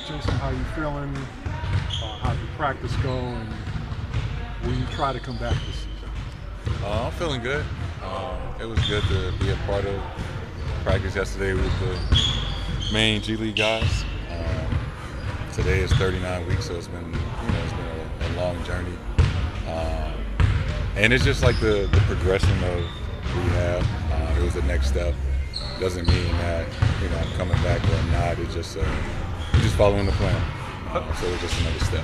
Jayson, how you feeling? How'd your practice go? And will you try to come back this season? I'm feeling good. It was good to be a part of practice yesterday with the main G League guys. Today is 39 weeks, so it's been a long journey. And it's just like the progression of rehab. It was the next step. Doesn't mean that I'm coming back or I'm not. It's just following the plan. So it's just another step.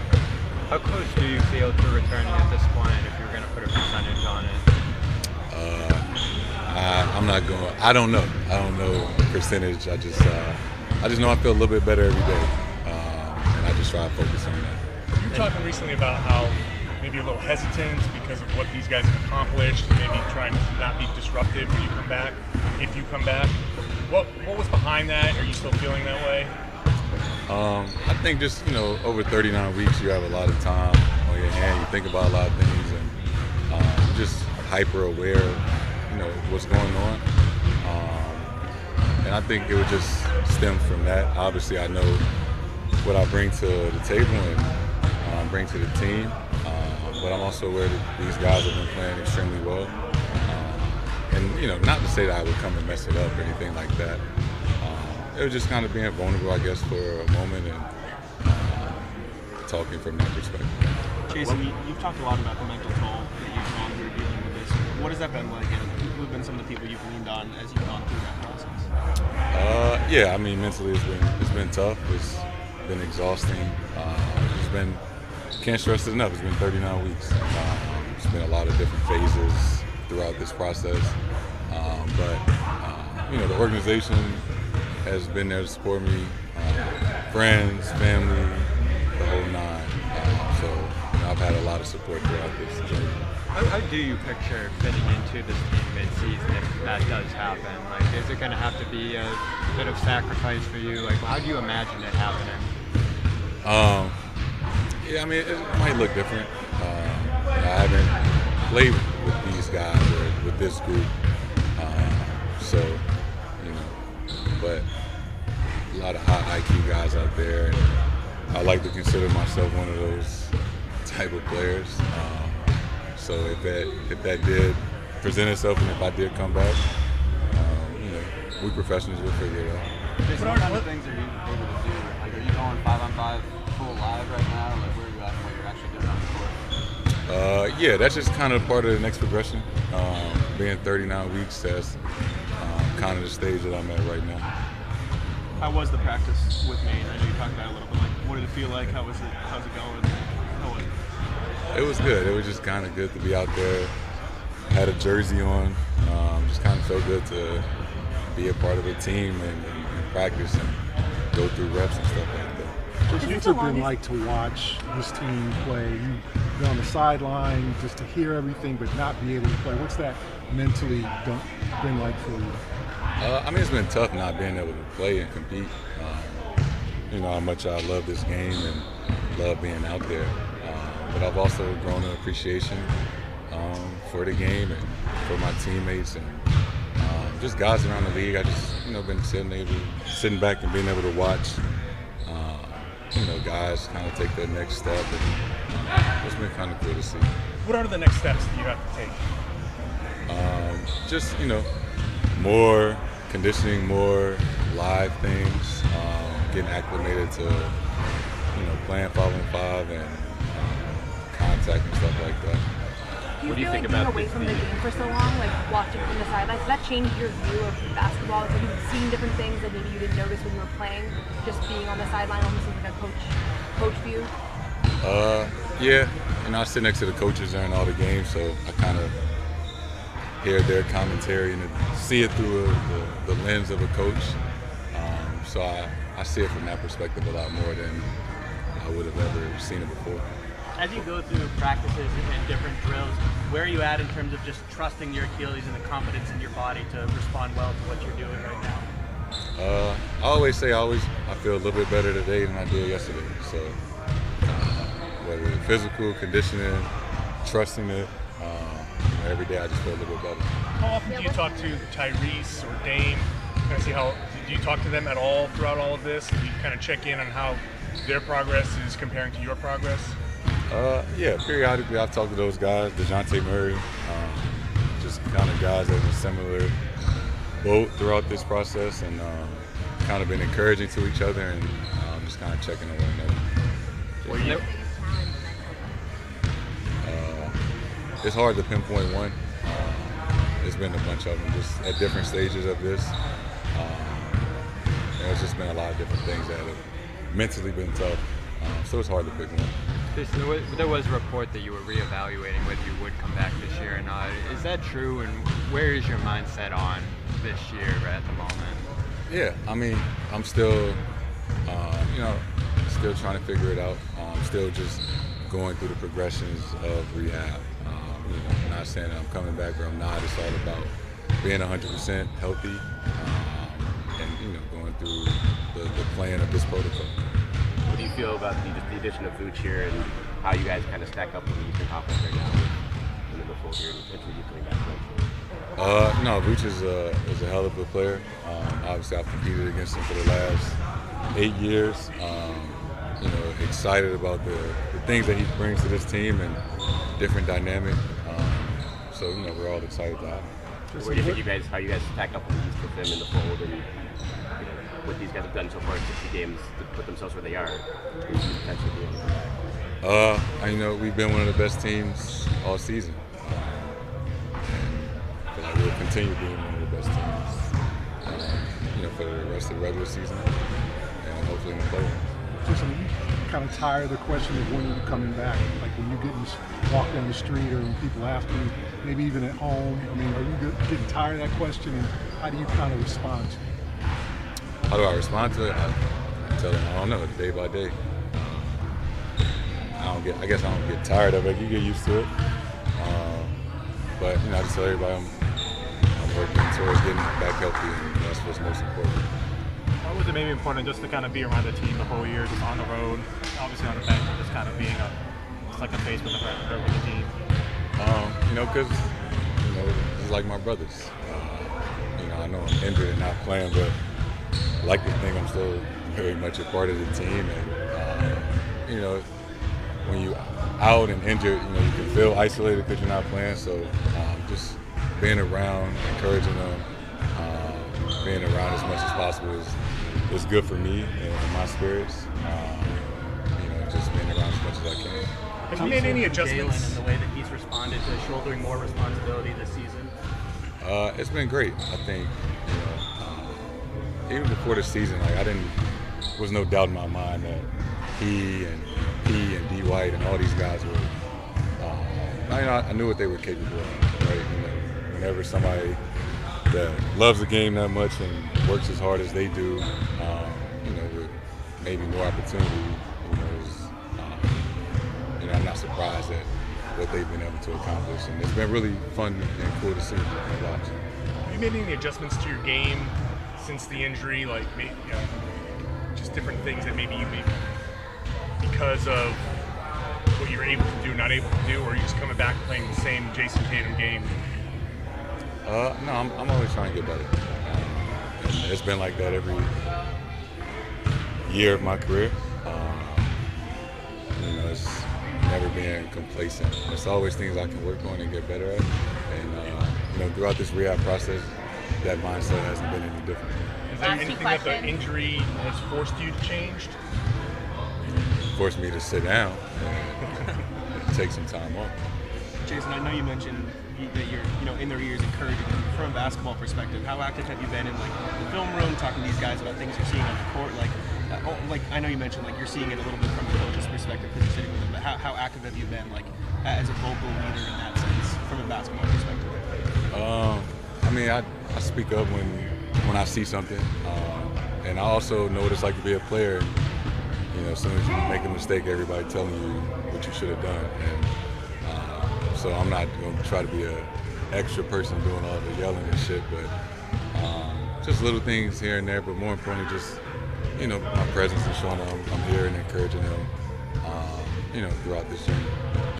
How close do you feel to returning at this point? If you're going to put a percentage on it, I'm not going. I don't know. I don't know the percentage. I just know I feel a little bit better every day, and I just try to focus on that. You were talking recently about how maybe a little hesitant because of what these guys have accomplished, maybe trying to not be disruptive when you come back. If you come back, what was behind that? Are you still feeling that way? I think just over 39 weeks, you have a lot of time on your hand. You think about a lot of things, and you're just hyper aware of what's going on. And I think it would just stem from that. Obviously, I know what I bring to the table and bring to the team. But I'm also aware that these guys have been playing extremely well. And, not to say that I would come and mess it up or anything like that. It was just kind of being vulnerable, I guess, for a moment and talking from that perspective. Jayson, you've talked a lot about the mental toll that you've gone through dealing with this. What has that been like, and who have been some of the people you've leaned on as you've gone through that process? Yeah, I mean, mentally it's been tough. It's been exhausting. Can't stress it enough. It's been 39 weeks. It's been a lot of different phases throughout this process. But the organization has been there to support me, friends, family, the whole nine. So I've had a lot of support throughout this journey. how do you picture fitting into this team mid-season if that does happen? Like, is it going to have to be a bit of sacrifice for you? Like, how do you imagine it happening? Yeah, I mean, it might look different. I haven't played with these guys or with this group, but a lot of high IQ guys out there, and I like to consider myself one of those type of players. So if that did present itself, and if I did come back, we professionals will figure it out. Jayson, what kind of things are you able to do? Like, are you going 5-on-5 full live right now? Like, where are you at and what you're actually doing on the court? Yeah, that's just kind of part of the next progression. Being 39 weeks, that's kind of the stage that I'm at right now. How was the practice with Maine? I know you talked about it a little bit. Like, what did it feel like? How's it going? How was it? It was good. It was just kind of good to be out there. Had a jersey on. Just kind of felt good to be a part of a team and practice and go through reps and stuff like that. What's it been like to watch this team play? You've been on the sideline just to hear everything but not be able to play. What's that mentally been like for you? I mean, it's been tough not being able to play and compete. How much I love this game and love being out there. But I've also grown an appreciation for the game and for my teammates and just guys around the league. I just, been sitting back and being able to watch, guys kind of take their next step, and it's been kind of cool to see. What are the next steps that you have to take? Just, more conditioning, more live things, getting acclimated to, playing 5-on-5 and contact and stuff like that. Do you feel like being away from the game for so long, like watching from the sidelines, does that change your view of basketball? Like, have you seen different things that maybe you didn't notice when you were playing, just being on the sideline almost like a coach view? Yeah, I sit next to the coaches during all the games, so I kind of hear their commentary and see it through the lens of a coach. So I see it from that perspective a lot more than I would have ever seen it before. As you go through practices and different drills, where are you at in terms of just trusting your Achilles and the confidence in your body to respond well to what you're doing right now? I always say I feel a little bit better today than I did yesterday. So whether it's physical, conditioning, trusting it, every day I just feel a little bit better. How often do you talk to Tyrese or Dame? Kind of see how, do you talk to them at all throughout all of this? Do you kind of check in on how their progress is comparing to your progress? Yeah, periodically I've talked to those guys, DeJounte Murray, just kind of guys that are in a similar boat throughout this process, and kind of been encouraging to each other, and just kind of checking on one another. It's hard to pinpoint one. There's been a bunch of them just at different stages of this. There's just been a lot of different things that have mentally been tough, so it's hard to pick one. Jayson, there was a report that you were reevaluating whether you would come back this year or not. Is that true, and where is your mindset on this year at the moment? Yeah, I mean, I'm still, still trying to figure it out. Still just going through the progressions of rehab. I'm not saying that I'm coming back or I'm not. It's all about being 100% healthy and going through the plan of this protocol. What do you feel about the addition of Vooch here and how you guys kind of stack up with the Eastern Conference right now in the full here and potentially you coming back? No, Vooch is a hell of a player. Obviously, I've competed against him for the last 8 years. Excited about the things that he brings to this team and different dynamic. So we're all excited to have him. Where do you think how you guys stack up with the East with them in the fold and what these guys have done so far in 60 games to put themselves where they are? We've been one of the best teams all season. I feel like we'll continue being one of the best teams, for the rest of the regular season and hopefully in the playoffs. Jayson, are you kind of tired of the question of when you're coming back? Like when you walk down the street or when people ask you, maybe even at home. I mean, are you getting tired of that question, and how do you kind of respond to it? How do I respond to it? I tell them I don't know, day by day. I guess I don't get tired of it. You get used to it. But I just tell everybody I'm working towards getting back healthy, and that's what's most important. Why was it maybe important just to kind of be around the team the whole year, just on the road, obviously on the bench, just kind of being just like a face with the team? Because it's like my brothers. I know I'm injured and not playing, but I like to think I'm still very much a part of the team. And when you out and injured, you can feel isolated because you're not playing. So just being around, encouraging them, being around as much as possible is good for me and my spirits. Just being around as much as I can. Have you made any adjustments? Jaylen and the way that he's responded to shouldering more responsibility this season? It's been great. I think even before the season, was no doubt in my mind that he and D. White and all these guys were. I knew what they were capable of. Right? Whenever somebody that loves the game that much and works as hard as they do, with maybe more opportunity, I'm not surprised at what they've been able to accomplish, and it's been really fun and cool to see and watch. Have you made any adjustments to your game since the injury, like just different things that maybe you because of what you're able to do, not able to do, or are you just coming back playing the same Jayson Tatum game? No, I'm always trying to get better. It's been like that every year of my career. It's never being complacent. There's always things I can work on and get better at. And throughout this rehab process, that mindset hasn't been any different. Is there anything that the injury has forced you to change? Forced me to sit down and take some time off. Jayson, I know you mentioned that you're, in their ears encouraging them from a basketball perspective. How active have you been in the film room, talking to these guys about things you're seeing on the court? I know you mentioned you're seeing it a little bit from the coach's perspective because you're sitting with them. But how active have you been as a vocal leader in that sense from a basketball perspective? I speak up when I see something, and I also know what it's like to be a player. As soon as you make a mistake, everybody telling you what you should have done. And so I'm not going to try to be an extra person doing all the yelling and shit, but just little things here and there. But more importantly, just my presence and showing them I'm here and encouraging them, throughout this journey.